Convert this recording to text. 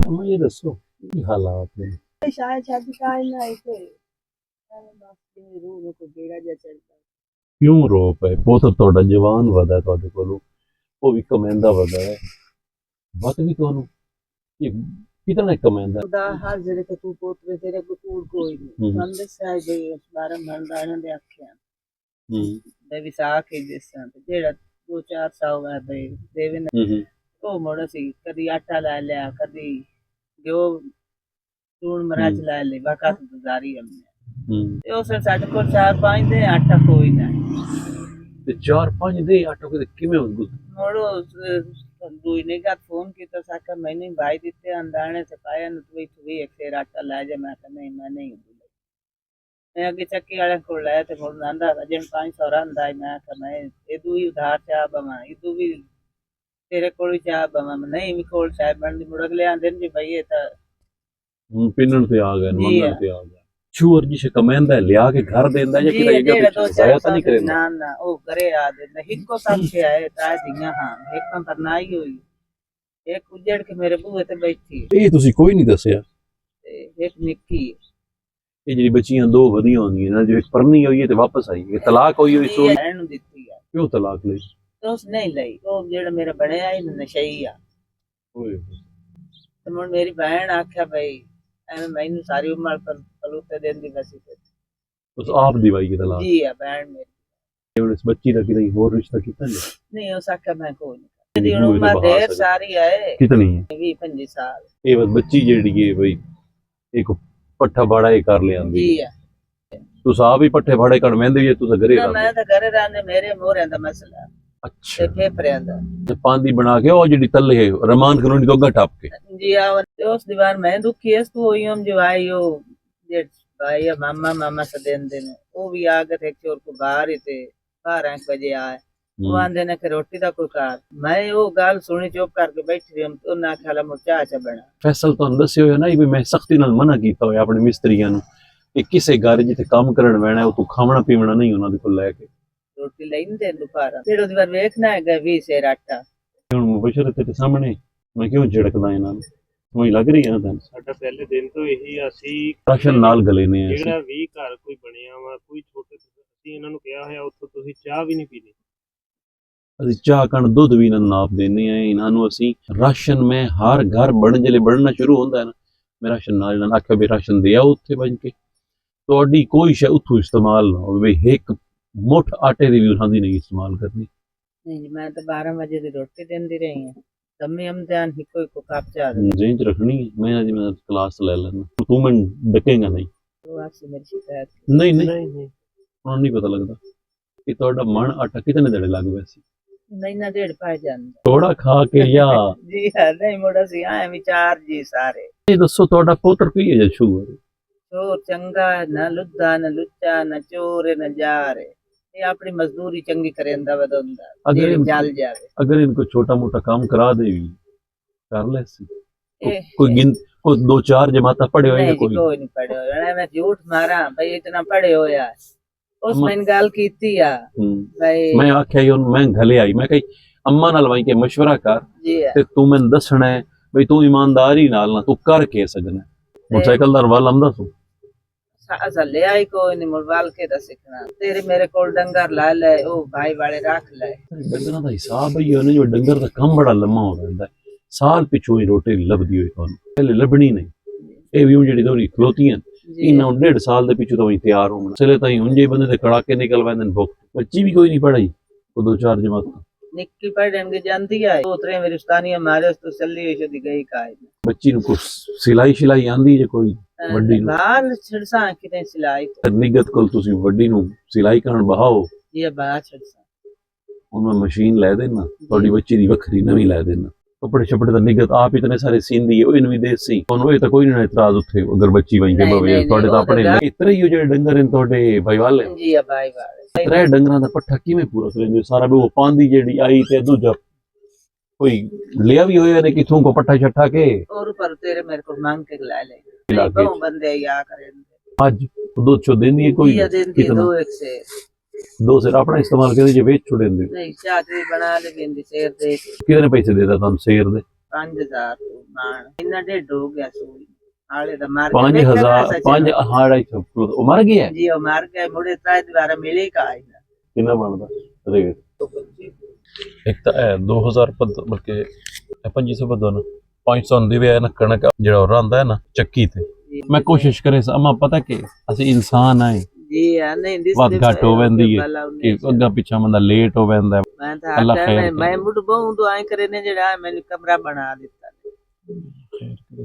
मुझे दसो की हालात है। शायद शादी का ही ना ऐसे रूह को बेड़ा जा चढ़ता क्यों रो पे पुत्र ਤੁਹਾਡਾ ਜਵਾਨ ਵਦਾ ਤੁਹਾਡੇ ਕੋਲੋਂ ਉਹ ਵੀ ਕਮਾਂਦਾ ਵਦਾ ਹੈ ਬਾਤ ਵੀ ਤੁਹਾਨੂੰ ਇਹ ਕਿਤਨਾ ਕਮਾਂਦਾ खुदा हर जगह ते तू पोतरे तेरे को कूड़ कोई नहीं बंदे साय दे बारह भंडारण दे आख्या दे विसाख के जिसां ते जेड़ा 2-4 साल है देवे ने ਉਹ ਮੁੜ ਸੀ ਕਦੀ ਆਟਾ ਲੈ ਲਿਆ ਕਦੀ ਜੋ ਲੂਣ ਮਰਚ ਲੈ ਲਈ ਵਕਤ ਗੁਜ਼ਾਰੀ हमने ਤੇ ਉਸ ਸਾਡੇ ਕੋਲ 4-5 ਦੇ ਆਟਾ ਕੋਈ ਨਹੀਂ ਤੇ 4-5 ਦੇ ਆਟਾ ਕੋਈ ਕਿਵੇਂ ਹੁੰਦੂ मोड़ो दूई ने का फोन की तो साका मैंने भाई दिते अंदाने से पाया न तू भी एक शेर आटा ला जा मैं नहीं मैं नहीं मैं आगे चक्की वाले को लाया थे मोड़ आंदा जन 500 रंदा मैं मैं ये दूई उधार चाह बमा ये तू भी तेरे कोल चाह बमा नहीं भी कोल चाह बन दी मुड़ अगले आंदे जी भाई ये तो पिनन पे आ गए मंगन पे आ गए चूर जी से कमेंदा लिया के घर देंदा या कि जगह पे जाया तो नहीं करेंदा ना ना ओ करे आ दे हिको सब के आए ता दियां हां एक तो करनाई हुई एक उजड़ के मेरे बूहे ते बैठी ਇਹ ਤੁਸੀਂ ਕੋਈ ਨਹੀਂ ਦੱਸਿਆ ते एक निक्की ਇਹ ਜਿਹੜੀ ਬੱਚੀਆਂ ਦੋ ਵਧੀਆਂ ਹੁੰਦੀਆਂ ਨਾ ਜੋ ਇੱਕ ਪਰਨੀ ਹੋਈ ਹੈ ਤੇ ਵਾਪਸ ਆਈ ਹੈ ਤਲਾਕ ਹੋਈ ਹੋਈ ਸੋ रहन दित्ती है ਕਿਉਂ ਤਲਾਕ ਲਈ तो उस नहीं लई ओ जेड़ा मेरा बनया ही नशई आ ਓਏ ते मुड़ मेरी बहन आख्या भाई ਐਵੇਂ ਮੈਨੂੰ ਸਾਰੀ ਉਮਰ ਪਰ ਪਲੂਤੇ ਦੇਣ ਦੀ ਵਸੀ ਤੇ ਉਸ ਆਪ ਦੀ ਵਾਈ ਕੀ ਤਲਾਕ ਜੀ ਆ ਬਹਿਣ ਮੇਰੀ ਹੁਣ ਇਸ ਬੱਚੀ ਦਾ ਕਿਤੇ ਹੋਰ ਰਿਸ਼ਤਾ ਕੀਤਾ ਨਹੀਂ ਨਹੀਂ ਹੋ ਸਕਦਾ ਮੈਂ ਕੋਈ ਨਹੀਂ ਦੀ ਉਮਰ ਢੇਰ ਸਾਰੀ ਹੈ ਕਿਤਨੀ ਹੈ 20-25 ਸਾਲ ਇਹ ਬਸ ਬੱਚੀ ਜਿਹੜੀ ਹੈ ਬਈ ਇੱਕ ਪੱਠਾ ਬਾੜਾ ਹੀ ਕਰ ਲਿਆਂਦੀ ਜੀ ਆ ਤੁਸੀਂ ਆਪ ਹੀ ਪੱਠੇ ਬਾੜੇ ਕਰ ਵੰਦੇ ਜੇ ਤੁਸੀਂ ਘਰੇ ਰਹਿੰਦੇ ਮੈਂ ਤਾਂ ਘਰੇ ਰਹਿੰਦੇ ਮੇਰੇ ਮੋਹਰਿਆਂ ਦਾ ਮਸਲਾ ਅੱਛਾ ਤੇ ਫੇਫੜਿਆਂ ਦਾ ਤੇ ਪਾਂਦੀ ਬਣਾ ਕੇ ਉਹ ਜਿਹੜੀ ਤੱਲੇ ਹੈ ਰਮਾਨ ਕਲੋਨੀ ਤੋਂ ਅੱਗਾ ਟੱਪ ਕੇ जी आ उस दीवार में दुखी है तो वही हम जो आई हो जे भाई मामा मामा से देन देने वो भी आ गए थे चोर को बाहर ही थे 12 बजे आए वो आंदे ने कि रोटी दा कोई कार मैं वो गाल सुनी चुप करके बैठी रही हम तो ना खाला मुर्चा चा बना फैसल तो दस्यो है ना भी मैं सख्ती नाल मना कीता होया अपने मिस्त्रियां नु कि किसे घर जिथे काम करन वैना है तू खावना पीवना नहीं उन्हां दे कोल लेके रोटी लेंदे दोपहर फिर दीवार देखना है वी शेर आटा ਹੁਣ ਮੁਬਸ਼ਰ ਤੇ ਸਾਹਮਣੇ ਮੈਂ ਕਿਉਂ ਝੜਕਦਾ ਇਹਨਾਂ ਨੂੰ ਕੋਈ ਲੱਗ ਰਹੀ ਹੈ ਨਾ ਤਾਂ ਸਾਡਾ ਪਹਿਲੇ ਦਿਨ ਤੋਂ ਇਹੀ ਅਸੀਂ ਰਾਸ਼ਨ ਨਾਲ ਗਲੇ ਨੇ ਜਿਹੜਾ ਵੀ ਘਰ ਕੋਈ ਬਣਿਆ ਵਾ ਕੋਈ ਛੋਟੇ ਅਸੀਂ ਇਹਨਾਂ ਨੂੰ ਕਿਹਾ ਹੋਇਆ ਉੱਥੋਂ ਤੁਸੀਂ ਚਾਹ ਵੀ ਨਹੀਂ ਪੀਣੀ ਅਸੀਂ ਚਾਹ ਕਣ ਦੁੱਧ ਵੀ ਨਾ ਨਾਪ ਦਿੰਦੇ ਆ ਇਹਨਾਂ ਨੂੰ ਅਸੀਂ ਰਾਸ਼ਨ ਮੈਂ ਹਰ ਘਰ ਬਣਨ ਜਲੇ ਬਣਨਾ ਸ਼ੁਰੂ ਹੁੰਦਾ ਹੈ ਨਾ ਮੈਂ ਰਾਸ਼ਨ ਨਾਲ ਇਹਨਾਂ ਆਖਿਆ ਵੀ ਰਾਸ਼ਨ ਦੇ ਆਓ ਉੱਥੇ ਬਣ ਕੇ ਤੁਹਾਡੀ ਕੋਈ ਸ਼ੈ ਉੱਥੋਂ ਇਸਤੇਮਾਲ ਨਾ ਹੋਵੇ ਇੱਕ ਮੁੱਠ ਆਟੇ ਦੀ ਵੀ ਉਹਨਾਂ ਦੀ ਨਹੀਂ ਇਸਤੇਮਾਲ ਕਰਨੀ नहीं मैं तो 12 बजे की रोटी देंदी रही है तम्मी हम ध्यान हिको हिको कप चा जेन च रखनी है मैं आज मैं क्लास ले लेना तू मैं डकेगा नहीं वो आपसे मेरी शिकायत नहीं नहीं उन्होंने नहीं पता लगता कि ਤੁਹਾਡਾ ਮਣ ਆਟਾ ਕਿਤਨੇ ਦਿਨ ਲੱਗ ਪਿਆ ਸੀ नहीं ना डेढ़ पाए जान ਥੋੜਾ ਖਾ ਕੇ ਜਾਂ जी हां नहीं मोड़ा सी आए विचार जी सारे ਇਹ ਦੱਸੋ ਤੁਹਾਡਾ ਪੁੱਤਰ ਕੀ ਹੈ ਜਸ਼ੂ चोर चंगा न लुद्दा न लुच्चा न चोर न जार ये अपनी मजदूरी चंगी करेंदा वदंदा अगर जल जावे अगर इनको छोटा मोटा काम करा दे भी कर ले कोई गिन को 2-4 जमाता पढ़े हुए हैं कोई नहीं पढ़े हुए मैं झूठ मारा भाई इतना पढ़े हो यार उस मैंने गाल कीती या भाई मैं आख्या मैं घले आई मैं कही अम्मा नाल भाई के मशवरा कर ते तू मैं दसना है भाई तू ईमानदारी नाल ना तू कर के सकना मोटरसाइकिल दा वाल आंदा तू असा ले आई कोई नहीं मोबाइल के दा सीखना तेरे मेरे कोल डंगर ला ले ओ भाई वाले रख ले डंगरां दा हिसाब है ये जो डंगर दा काम बड़ा लम्मा हो जांदा साल पिछू ही रोटी लभदी होई तुहानू पहले लभनी नहीं ए भी जेडी तोरी खलोतियां इन्हां 1.5 साल दे पिछू तो तैयार होना चले ताई हुंजे बंदे दे कड़ाके निकल वैंदे भुख बच्ची भी कोई नहीं पढ़ाई वो 2-4 जमात निक्की पढ़न के जानती है उतरे मेरी उस्तानी हमारे तो चली हुई दी गई काई बच्ची नु कुछ सिलाई शिलाई आंदी जे कोई ਵੱਡੀ ਨੂੰ ਬਾਹਰ ਛੜਸਾਂ ਕਿਤੇ ਸਿਲਾਈ ਨਿਗਤ ਕੋਲ ਤੁਸੀਂ ਵੱਡੀ ਨੂੰ ਸਿਲਾਈ ਕਰਨ ਬਹਾਓ ਇਹ ਬਾਹਰ ਛੜਸਾਂ ਉਹਨਾਂ ਮਸ਼ੀਨ ਲੈ ਦੇਣਾ ਤੁਹਾਡੀ ਬੱਚੀ ਦੀ ਵੱਖਰੀ ਨਵੀਂ ਲੈ ਦੇਣਾ ਕੱਪੜੇ ਛਪੜੇ ਦਾ ਨਿਗਤ ਆਪ ਇਤਨੇ ਸਾਰੇ ਸੀਂਦੀ ਹੈ ਉਹ ਇਹਨੂੰ ਵੀ ਦੇਸੀ ਉਹਨੂੰ ਇਹ ਤਾਂ ਕੋਈ ਨਹੀਂ ਇਤਰਾਜ਼ ਉੱਥੇ ਅਗਰ ਬੱਚੀ ਵਹੀਂ ਕੇ ਬਵੇ ਤੁਹਾਡੇ ਤਾਂ ਆਪਣੇ ਇਤਰੇ ਹੀ ਜਿਹੜੇ ਡੰਗਰ ਨੇ ਤੁਹਾਡੇ ਭਾਈ ਵਾਲੇ ਜੀ ਆ ਭਾਈ ਵਾਲੇ ਇਤਰੇ ਡੰਗਰਾਂ ਦਾ ਪੱਠਾ ਕਿਵੇਂ ਪੂਰਾ ਕरेंगे ਸਾਰਾ ਉਹ ਪਾਂਦੀ ਜਿਹੜੀ ਆਈ ਤੇ ਦੂਜਾ कोई लिया भी होया ने किथों को पट्टा छट्टा के और पर तेरे मेरे को मांग के ला ले बहु बंदे या करेंगे आज दो छो देंदी है कोई कितना 2 एक से 2 सिर अपना इस्तेमाल करदे जे बेच छोड़ेंदे नहीं चाट भी बना ले बेंदी शेर दे कितने पैसे देता तुम शेर दे 5000 ਤੋਂ ਮਾਣ ਇੰਨਾ ਢਿੱਡ ਹੋ ਗਿਆ ਸੂਈ ਹਾਲੇ ਤਾਂ ਮਰ 5000 5 ਹਾੜਾ ਉਹ ਮਰ ਗਿਆ ਜੀ ਉਹ ਮਰ ਗਿਆ ਮੁੜੇ ਤਾਂ ਦੁਬਾਰਾ ਮਿਲੇ ਕਾਇ ਕਿੰਨਾ ਬਣਦਾ ਰੇਟ ਇੱਕ ਤਾਂ ਇਹ 2000 ਬਲਕਿ 2500 ਵਧਣ 500 ਦੀ ਵੀ ਨਾ ਕਣਕ ਜਿਹੜਾ ਉਹ ਰਹਿੰਦਾ ਹੈ ਨਾ ਚੱਕੀ ਤੇ ਮੈਂ ਕੋਸ਼ਿਸ਼ ਕਰੇ ਅਮਾ ਪਤਾ ਕਿ ਅਸੀਂ ਇਨਸਾਨ ਆਏ ਜੀ ਆ ਨਹੀਂ ਦਿਸ ਵੱਧ ਘੱਟ ਹੋ ਵੈਂਦੀ ਹੈ ਕਿ ਅੱਗਾ ਪਿੱਛਾ ਬੰਦਾ ਲੇਟ ਹੋ ਵੈਂਦਾ ਮੈਂ ਤਾਂ ਅੱਲਾ ਆਖਿਆ ਖੈਰ ਮੈਂ ਮੁੜ ਬਹੁ ਦੁਆਏ ਕਰੇ ਨੇ ਜਿਹੜਾ ਮੈਨੂੰ ਕਮਰਾ ਬਣਾ ਦਿੱਤਾ ਖੈਰ ਕਰੇ